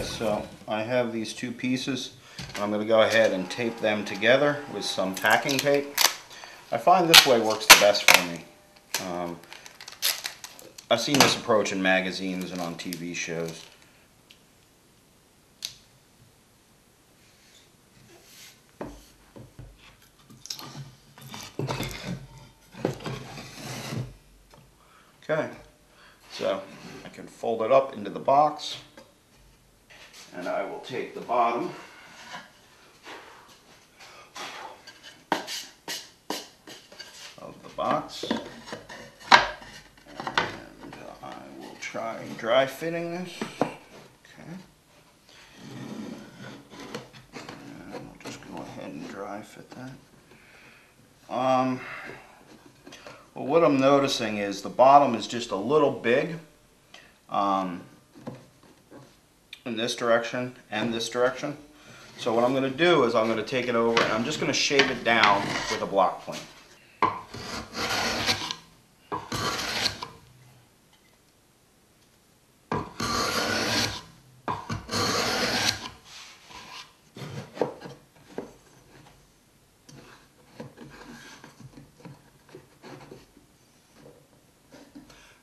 Okay, so I have these two pieces. I'm going to go ahead and tape them together with some packing tape. I find this way works the best for me. I've seen this approach in magazines and on TV shows. Okay, so I can fold it up into the box, and I will take the bottom of the box, and I will try dry fitting this. Okay, and I'll just go ahead and dry fit that. Well, what I'm noticing is the bottom is just a little big in this direction and this direction. So what I'm going to do is I'm going to take it over and I'm just going to shave it down with a block plane.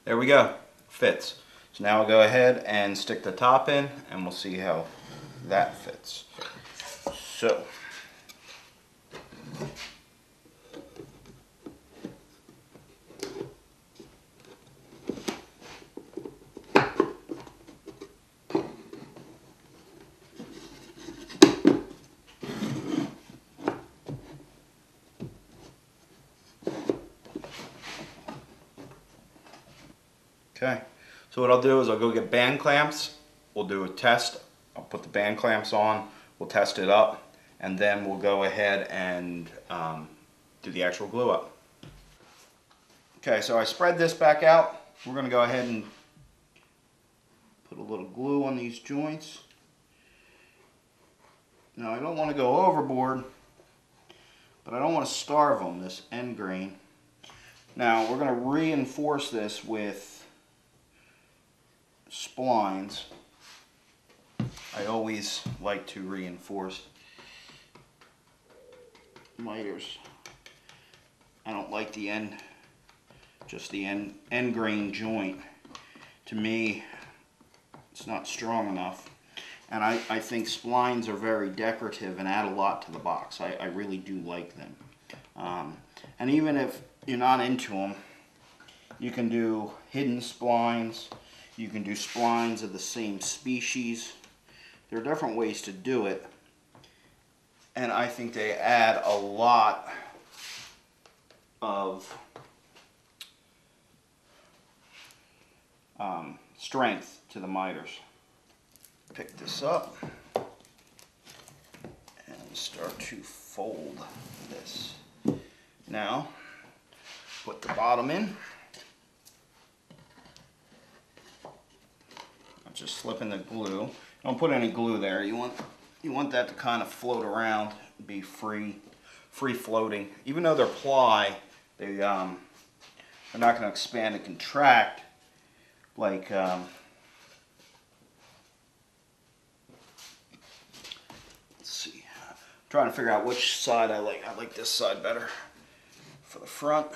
There we go, fits. So now I'll go ahead and stick the top in and we'll see how that fits. So, okay, so what I'll do is I'll go get band clamps, we'll do a test, I'll put the band clamps on, we'll test it up, and then we'll go ahead and do the actual glue up. Okay, so I spread this back out. We're going to go ahead and put a little glue on these joints. Now I don't want to go overboard, but I don't want to starve them, this end grain. Now we're going to reinforce this with splines. I always like to reinforce miters. I don't like the end, just the end grain joint. To me, it's not strong enough. And I think splines are very decorative and add a lot to the box. I really do like them. And even if you're not into them, you can do hidden splines. You can do splines of the same species. There are different ways to do it. And I think they add a lot of strength to the miters. Pick this up and start to fold this. Now, put the bottom in. I'm just slipping the glue. Don't put any glue there. You want that to kind of float around, be free floating. Even though they're ply, they're not going to expand and contract like let's see. I'm trying to figure out which side I like. I like this side better for the front.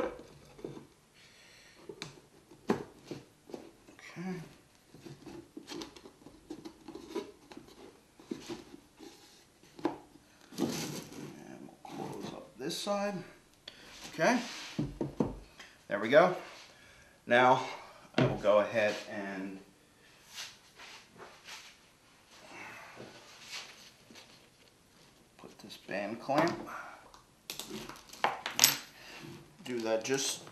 Okay. This side. Okay, there we go. Now I will go ahead and put this band clamp. Do that just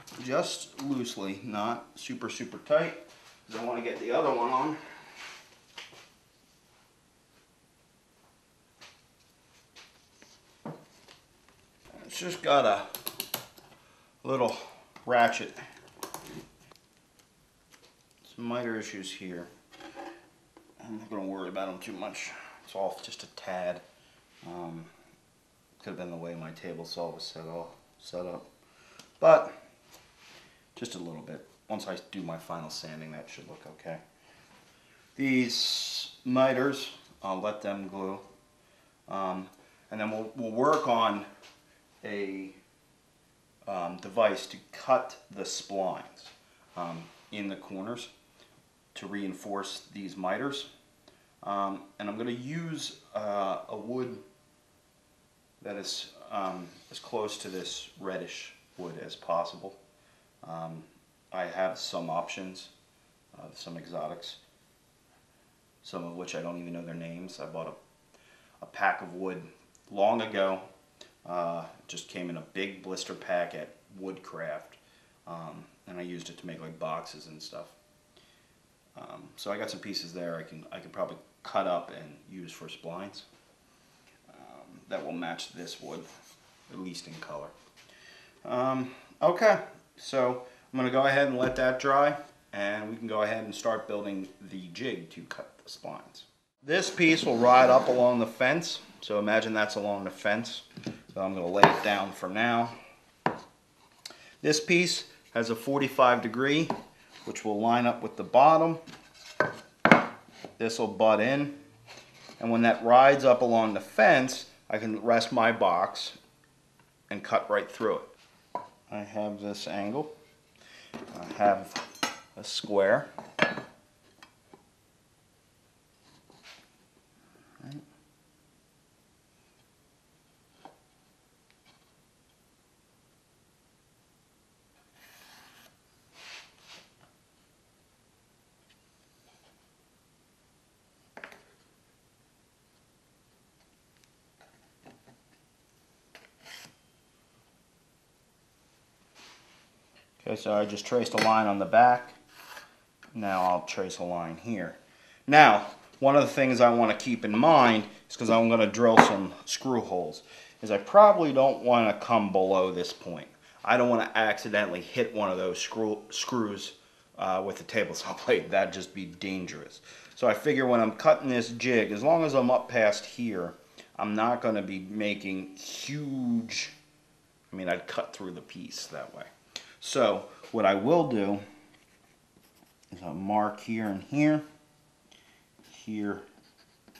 loosely, not super tight, because I want to get the other one on. It's just got a little ratchet. Some miter issues here. I'm not going to worry about them too much. It's all just a tad. Could have been the way my table saw was set up. But just a little bit. Once I do my final sanding, that should look okay. These miters, I'll let them glue. And then we'll work on a device to cut the splines in the corners to reinforce these miters. And I'm going to use a wood that is as close to this reddish wood as possible. I have some options, some exotics, some of which I don't even know their names. I bought a pack of wood long ago. Just came in a big blister pack at Woodcraft, and I used it to make like boxes and stuff. So I got some pieces there I can probably cut up and use for splines that will match this wood, at least in color. Okay, so I'm going to go ahead and let that dry, and we can go ahead and start building the jig to cut the splines. This piece will ride up along the fence, so imagine that's along the fence. So I'm going to lay it down for now. This piece has a 45 degree, which will line up with the bottom. This will butt in, and when that rides up along the fence, I can rest my box and cut right through it. I have this angle. I have a square. Okay, so I just traced a line on the back. Now I'll trace a line here. Now, one of the things I want to keep in mind is, because I'm going to drill some screw holes, is I probably don't want to come below this point. I don't want to accidentally hit one of those screws with the table saw blade. That'd just be dangerous. So I figure when I'm cutting this jig, as long as I'm up past here, I'm not going to be making huge, I'd cut through the piece that way. So what I will do is I'll mark here and here, here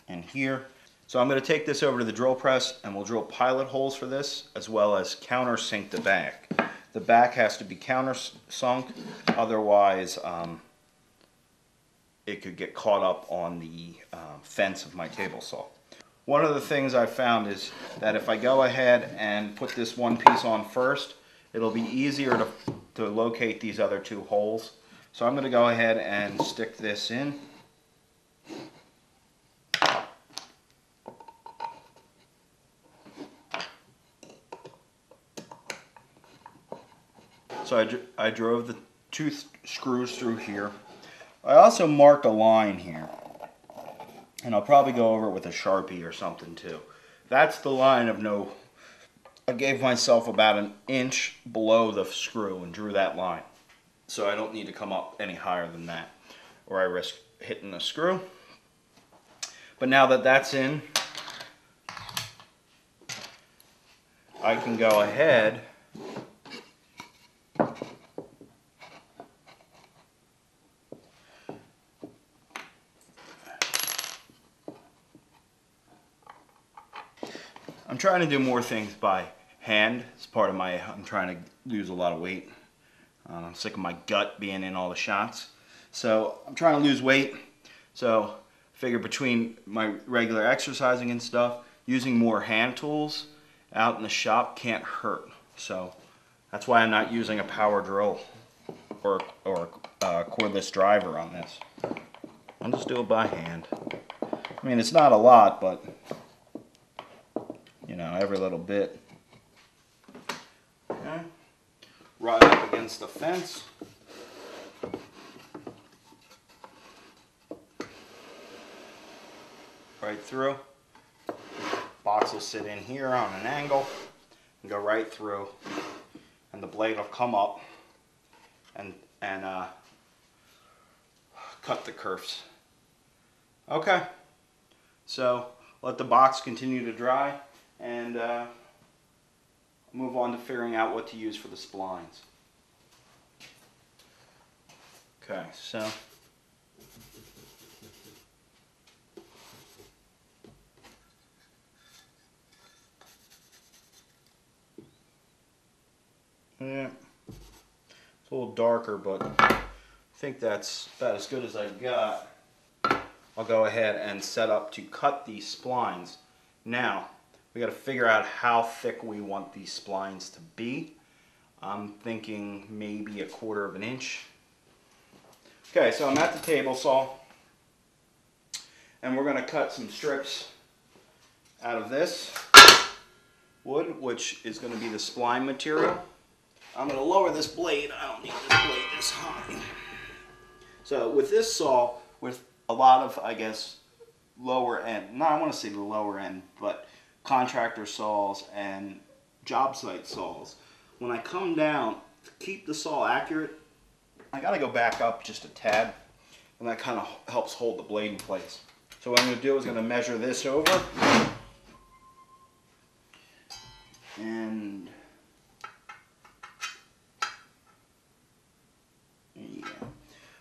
and here. So I'm going to take this over to the drill press, and we'll drill pilot holes for this, as well as countersink the back. The back has to be countersunk, otherwise it could get caught up on the fence of my table saw. One of the things I found is that if I go ahead and put this one piece on first, it'll be easier to locate these other two holes. So I'm going to go ahead and stick this in. So I drove the two screws through here. I also marked a line here, and I'll probably go over it with a Sharpie or something too. That's the line of no. I gave myself about an inch below the screw and drew that line. So I don't need to come up any higher than that, or I risk hitting the screw. But now that that's in, I can go ahead I'm trying to do more things by hand. It's part of my, I'm trying to lose a lot of weight. I'm sick of my gut being in all the shots. So I'm trying to lose weight. So I figure between my regular exercising and stuff, using more hand tools out in the shop can't hurt. So that's why I'm not using a power drill or a cordless driver on this. I'll just do it by hand. It's not a lot, but every little bit. Okay. Right up against the fence. Right through. Box will sit in here on an angle and go right through, and the blade will come up and cut the kerfs. Okay, so let the box continue to dry, and move on to figuring out what to use for the splines. Okay, so Yeah, it's a little darker, but I think that's about as good as I've got. I'll go ahead and set up to cut these splines. Now, we got to figure out how thick we want these splines to be. I'm thinking maybe 1/4 inch. Okay, so I'm at the table saw, and we're going to cut some strips out of this wood, which is going to be the spline material. I'm going to lower this blade. I don't need this blade this high. So with this saw, with a lot of, I guess, lower end, no, I want to say the lower end, but contractor saws and job site saws, when I come down to keep the saw accurate, I got to go back up just a tad, and that kind of helps hold the blade in place. So what I'm going to do is going to measure this over, and yeah.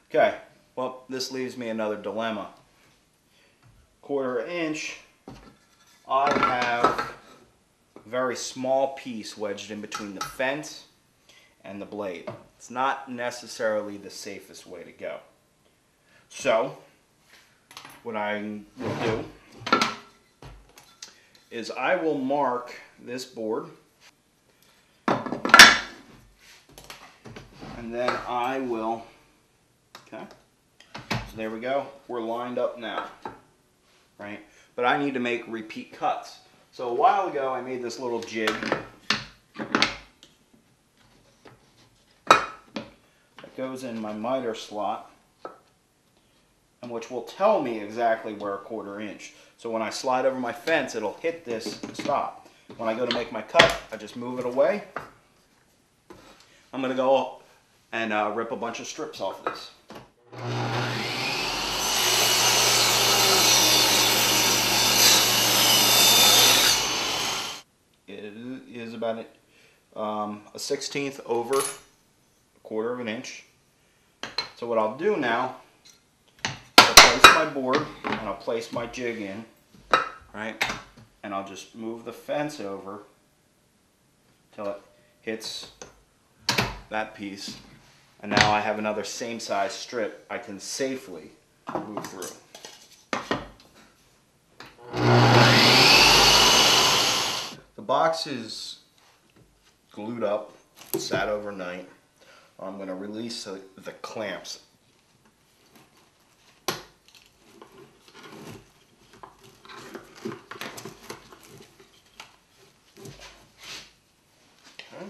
Okay, well, this leaves me another dilemma. 1/4 inch, I have a very small piece wedged in between the fence and the blade. It's not necessarily the safest way to go. So, what I will do is I will mark this board, and then I will, okay, so there we go, we're lined up now, right? But I need to make repeat cuts. So a while ago I made this little jig that goes in my miter slot, and which will tell me exactly where 1/4 inch. So when I slide over my fence, it'll hit this and stop. When I go to make my cut, I just move it away. I'm going to go and rip a bunch of strips off this. It is about a 1/16 over 1/4 inch. So what I'll do now, I'll place my board and I'll place my jig in, right? And I'll just move the fence over till it hits that piece. And now I have another same size strip I can safely move through. The box is glued up, sat overnight. I'm going to release the clamps. Okay.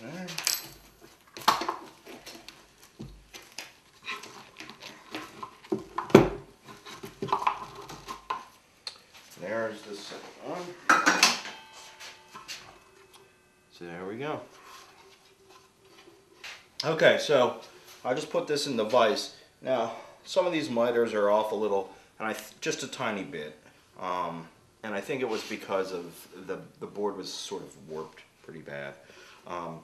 There. There's the second one. So there we go. Okay, so I just put this in the vise. Now, some of these miters are off a little, and just a tiny bit. And I think it was because of the board was sort of warped pretty bad. I'm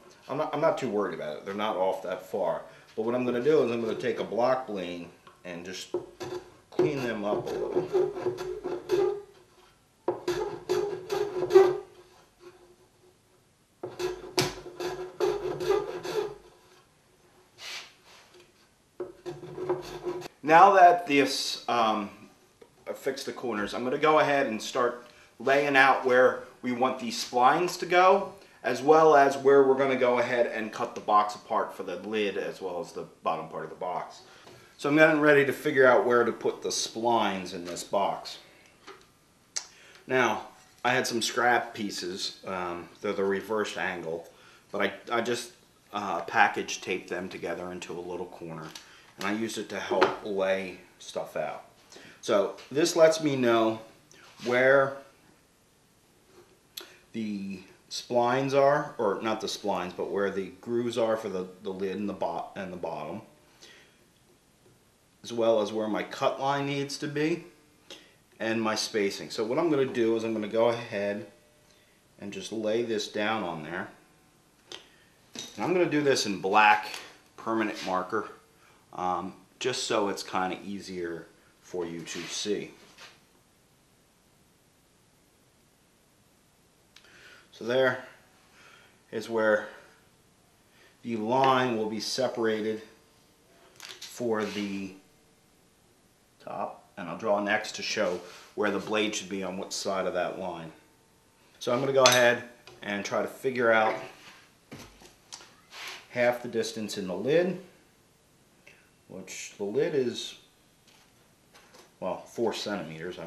not too worried about it. They're not off that far. But what I'm going to do is I'm going to take a block blade and just clean them up a little. Now that this, I fixed the corners, I'm going to go ahead and start laying out where we want these splines to go, as well as where we're going to go ahead and cut the box apart for the lid as well as the bottom part of the box. So I'm getting ready to figure out where to put the splines in this box. Now, I had some scrap pieces, they're the reversed angle, but I just package taped them together into a little corner. And I used it to help lay stuff out. So this lets me know where the splines are, or not the splines, but where the grooves are for the lid and the bottom, as well as where my cut line needs to be, and my spacing. So what I'm going to do is I'm going to go ahead and just lay this down on there. And I'm going to do this in black permanent marker. Just so it's kind of easier for you to see. So there, is where the line will be separated for the top, and I'll draw an X to show where the blade should be on which side of that line. So I'm going to go ahead and try to figure out half the distance in the lid, which the lid is, well, 4 centimeters.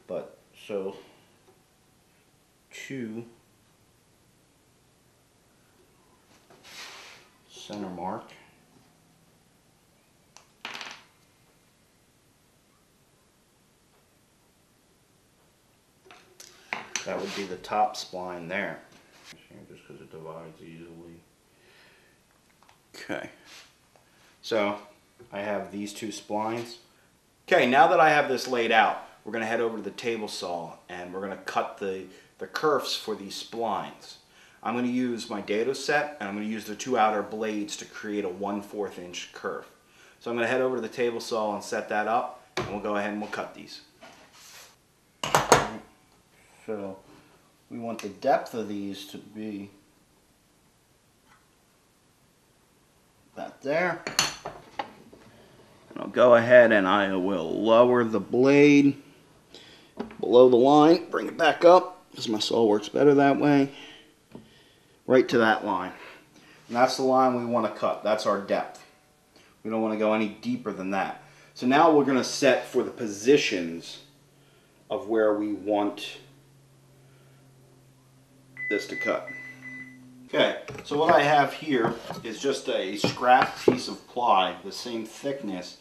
But so 2 center mark. That would be the top spline there. Just because it divides easily. Okay. So I have these 2 splines. Okay, now that I have this laid out, we're going to head over to the table saw and we're going to cut the kerfs for these splines. I'm going to use my dado set and I'm going to use the 2 outer blades to create a 1/4 inch kerf. So I'm going to head over to the table saw and set that up, and we'll go ahead and we'll cut these. So we want the depth of these to be that there. And I'll go ahead and I will lower the blade below the line, bring it back up, because my saw works better that way, right to that line. And that's the line we want to cut. That's our depth. We don't want to go any deeper than that. So now we're going to set for the positions of where we want this to cut. Okay, so what I have here is just a scrap piece of ply, the same thickness,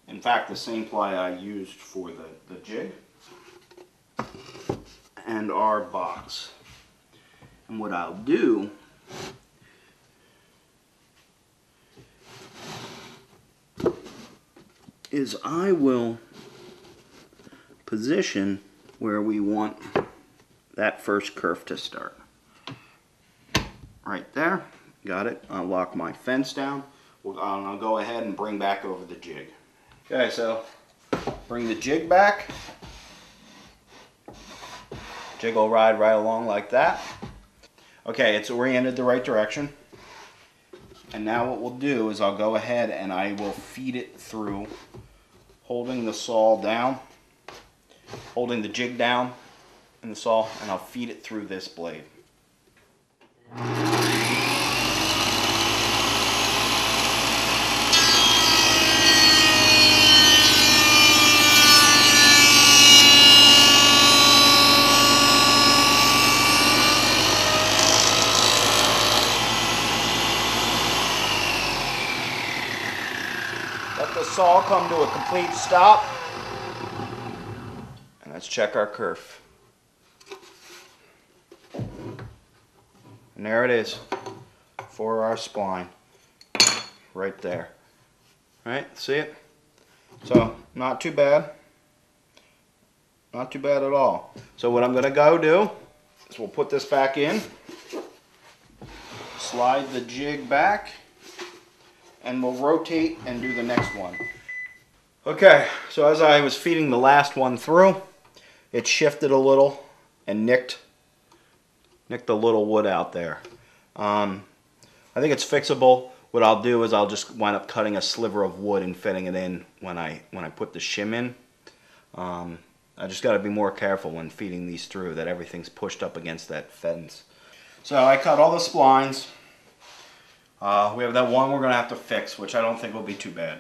in fact the same ply I used for the jig, and our box. And what I'll do is I will position where we want that first kerf to start. Right there, got it. I'll lock my fence down. I'll go ahead and bring back over the jig. Okay, so bring the jig back. Jig will ride right along like that. Okay, it's oriented the right direction. And now what we'll do is I'll go ahead and I will feed it through, holding the saw down, holding the jig down in the saw, and I'll feed it through this blade. Let the saw come to a complete stop, and let's check our kerf. And there it is for our spline, right there. Right, see it? So not too bad, not too bad at all. So what I'm going to go do is we'll put this back in, slide the jig back, and we'll rotate and do the next one. Okay, so as I was feeding the last one through, it shifted a little and nicked the little wood out there. I think it's fixable. What I'll do is I'll just wind up cutting a sliver of wood and fitting it in when I put the shim in. I just got to be more careful when feeding these through that everything's pushed up against that fence. So I cut all the splines. We have that one we're going to have to fix, which I don't think will be too bad.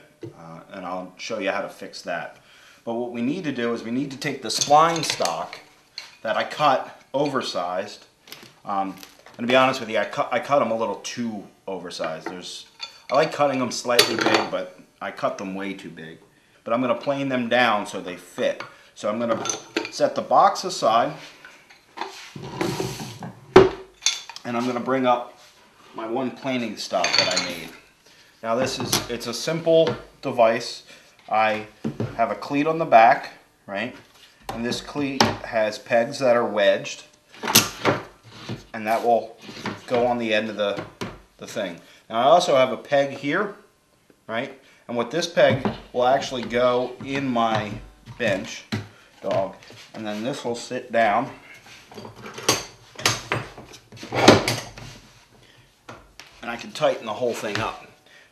And I'll show you how to fix that. But what we need to do is we need to take the spline stock that I cut oversized. And to be honest with you, I cut them a little too oversized. I like cutting them slightly big, but I cut them way too big. But I'm going to plane them down so they fit. So I'm going to set the box aside, and I'm going to bring up my one planing stock that I made. Now it's a simple device. I have a cleat on the back, right? And this cleat has pegs that are wedged, and that will go on the end of the thing. Now I also have a peg here, right? And what this peg will actually go in my bench dog, and then this will sit down and I can tighten the whole thing up.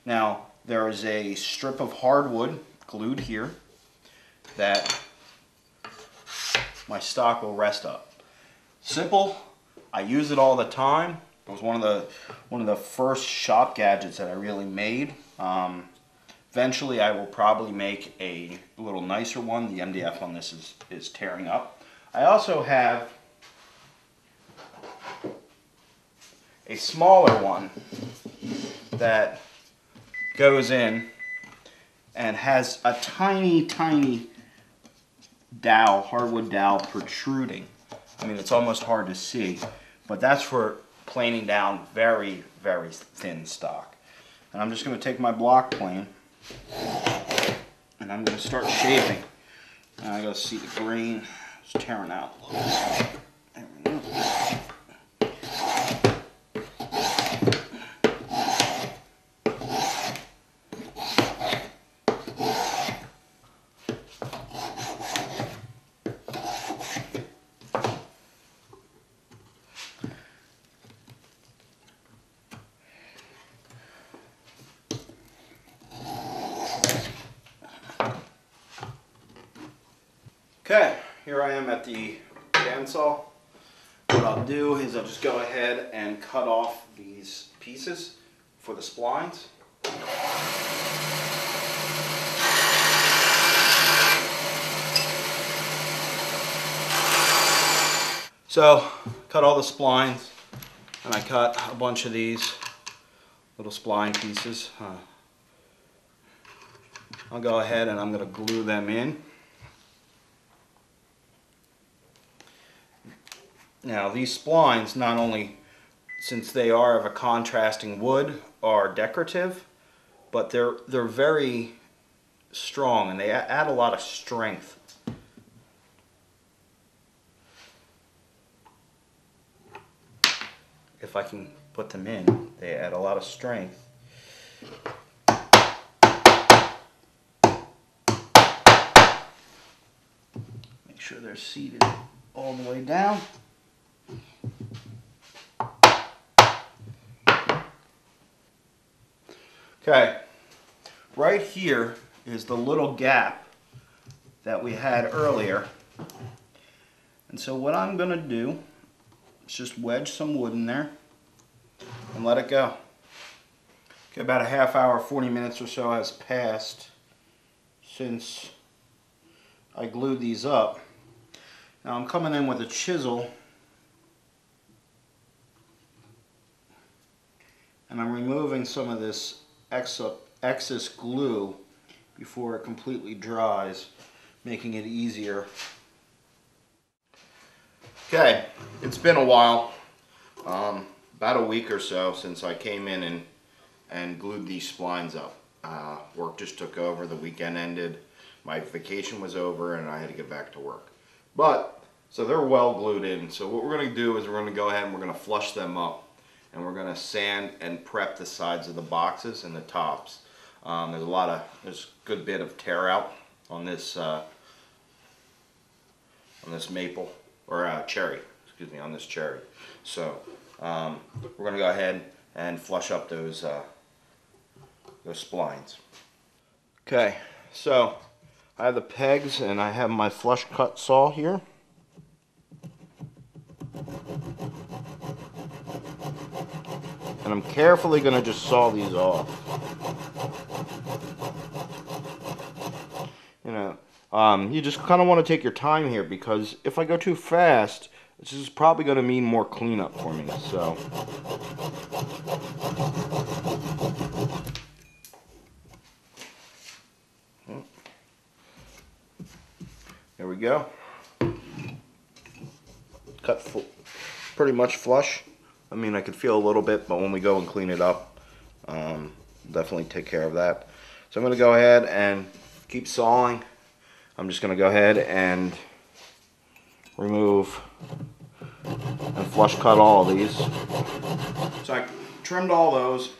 Now, there is a strip of hardwood glued here that my stock will rest up. Simple. I use it all the time. It was one of the first shop gadgets that I really made. Eventually, I will probably make a little nicer one. The MDF on this is tearing up. I also have a smaller one that goes in and has a tiny dowel, hardwood dowel protruding. I mean, it's almost hard to see, but that's for planing down very thin stock. And I'm just going to take my block plane and I'm going to start shaving. And I got to see the grain is tearing out a little bit. There we go. Okay, here I am at the bandsaw. What I'll do is I'll just go ahead and cut off these pieces for the splines. So, cut all the splines, and I cut a bunch of these little spline pieces. I'll go ahead and I'm going to glue them in. Now these splines, not only since they are of a contrasting wood, are decorative, but they're very strong and they add a lot of strength. If I can put them in, they add a lot of strength. Make sure they're seated all the way down. Okay, right here is the little gap that we had earlier. And so what I'm going to do is just wedge some wood in there and let it go. Okay, about a half hour, 40 minutes or so has passed since I glued these up. Now I'm coming in with a chisel and I'm removing some of this excess glue before it completely dries, making it easier. Okay, it's been a while, about a week or so since I came in and glued these splines up. Work just took over, the weekend ended, my vacation was over, and I had to get back to work. But, so they're well glued in, so what we're going to do is we're going to go ahead and we're going to flush them up. And we're going to sand and prep the sides of the boxes and the tops. There's a good bit of tear out on this maple, or cherry, excuse me, on this cherry. So we're going to go ahead and flush up those splines. Okay, so I have the pegs and I have my flush cut saw here. And I'm carefully going to just saw these off. You know, you just kind of want to take your time here because if I go too fast, this is probably going to mean more cleanup for me. So, there we go. Cut pretty much flush. I mean, I could feel a little bit, but when we go and clean it up, definitely take care of that. So I'm going to go ahead and keep sawing. I'm just going to go ahead and remove and flush cut all of these. So I trimmed all those.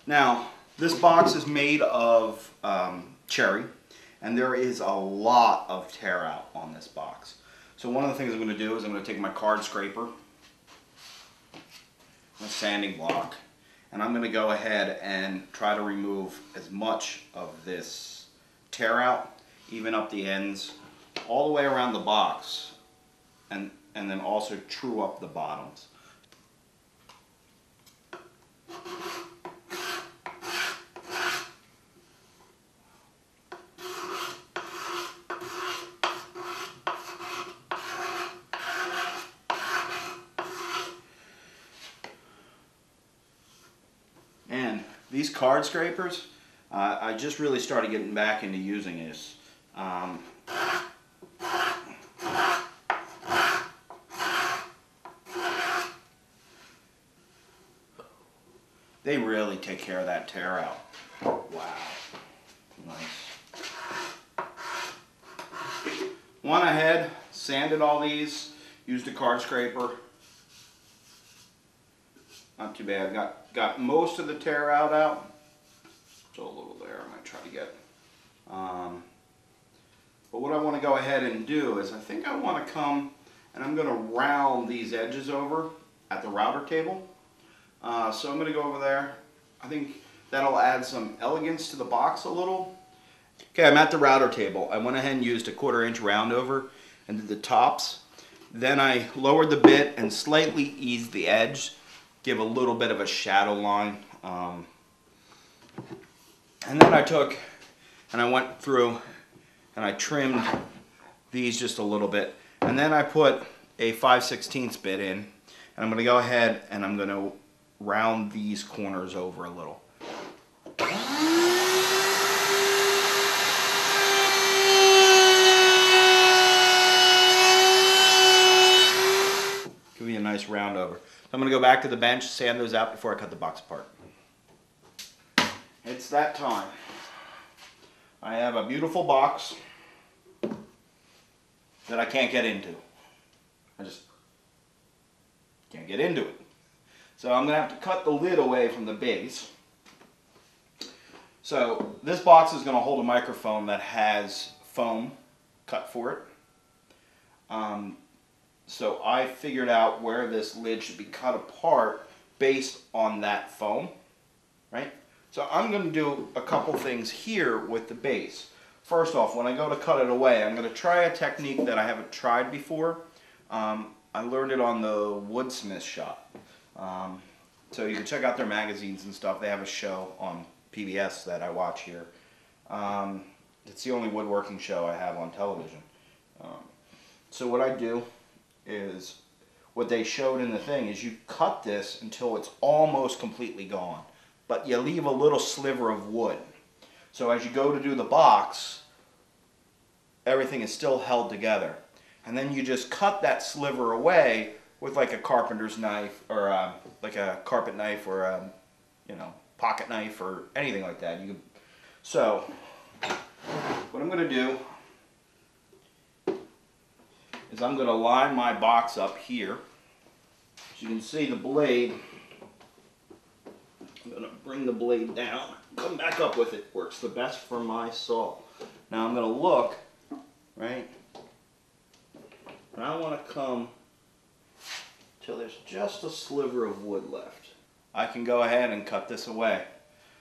Now, this box is made of cherry, and there is a lot of tear out on this box. So one of the things I'm going to do is I'm going to take my card scraper, a sanding block, and I'm going to go ahead and try to remove as much of this tear out, even up the ends, all the way around the box, and then also true up the bottoms. And these card scrapers, I just really started getting back into using this. They really take care of that tear out. Wow. Nice. Went ahead, sanded all these, used a card scraper. Not too bad. Got most of the tear out. So a little there I might try to get. But what I want to go ahead and do is I think I want to come and I'm going to round these edges over at the router table. So I'm going to go over there. I think that'll add some elegance to the box a little. Okay, I'm at the router table. I went ahead and used a 1/4 inch round over and did the tops. Then I lowered the bit and slightly eased the edge, give a little bit of a shadow line. And then I took and I went through and I trimmed these just a little bit. And then I put a 5/16 bit in, and I'm going to go ahead and I'm going to round these corners over a little. Give me a nice round over. So I'm going to go back to the bench, sand those out before I cut the box apart. It's that time. I have a beautiful box that I can't get into. I just can't get into it. So I'm going to have to cut the lid away from the base. So this box is going to hold a microphone that has foam cut for it. So I figured out where this lid should be cut apart based on that foam, right? So I'm going to do a couple things here with the base. First off, when I go to cut it away, I'm going to try a technique that I haven't tried before. I learned it on the Woodsmith shop. So you can check out their magazines and stuff. They have a show on PBS that I watch here. It's the only woodworking show I have on television. So what I do is, what they showed in the thing is you cut this until it's almost completely gone, but you leave a little sliver of wood. So as you go to do the box, everything is still held together. And then you just cut that sliver away with like a carpenter's knife, or like a carpet knife, or a, pocket knife, or anything like that. So what I'm going to do is I'm going to line my box up here. As you can see, the blade, I'm going to bring the blade down, come back up with it. Works the best for my saw. Now I'm going to look, right, and I want to come till there's just a sliver of wood left. I can go ahead and cut this away.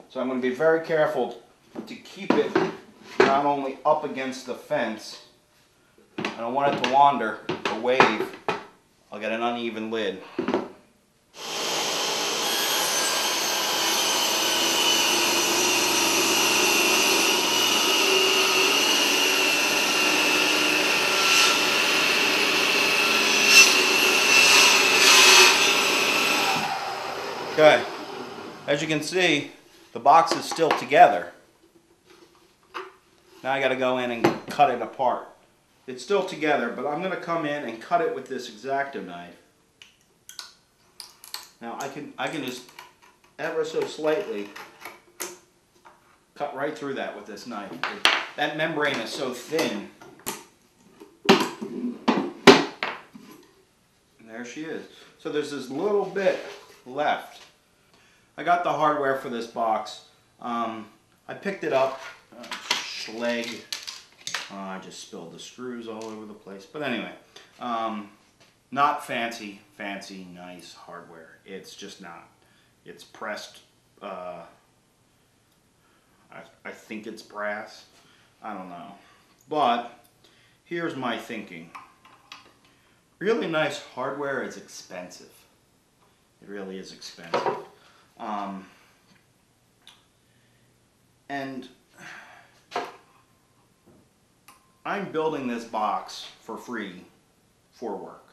So I'm going to be very careful to keep it not only up against the fence, I don't want it to wander or wave. I'll get an uneven lid. Okay, as you can see, the box is still together. Now I got to go in and cut it apart. It's still together, but I'm going to come in and cut it with this X-Acto knife. Now I can just ever so slightly cut right through that with this knife. That membrane is so thin. And there she is. So there's this little bit left. I got the hardware for this box. I picked it up. Schleg. I just spilled the screws all over the place. But anyway, not fancy, nice hardware. It's just not. It's pressed, I think it's brass. I don't know. But here's my thinking. Really nice hardware is expensive. It really is expensive. And I'm building this box for free for work.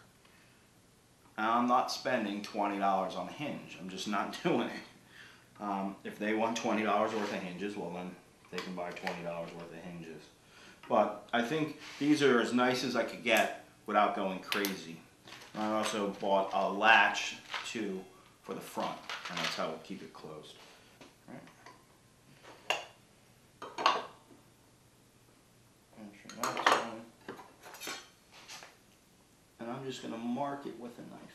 And I'm not spending $20 on a hinge. I'm just not doing it. If they want $20 worth of hinges, well then they can buy $20 worth of hinges. But I think these are as nice as I could get without going crazy. And I also bought a latch too for the front, and that's how we'll keep it closed. And I'm just going to mark it with a knife.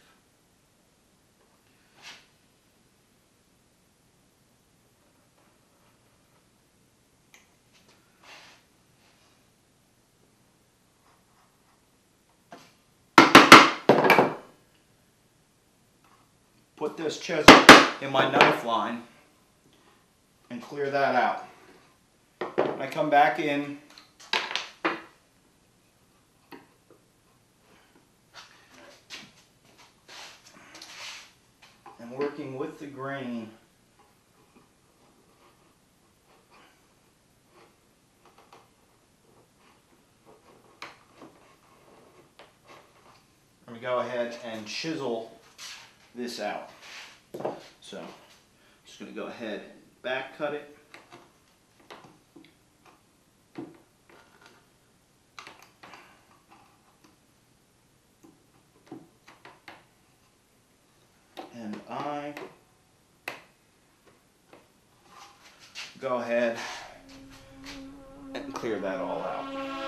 Put this chisel in my knife line and clear that out. When I come back in, and working with the grain, I'm going to go ahead and chisel this out. So I'm just going to go ahead and back cut it. And I go ahead and clear that all out.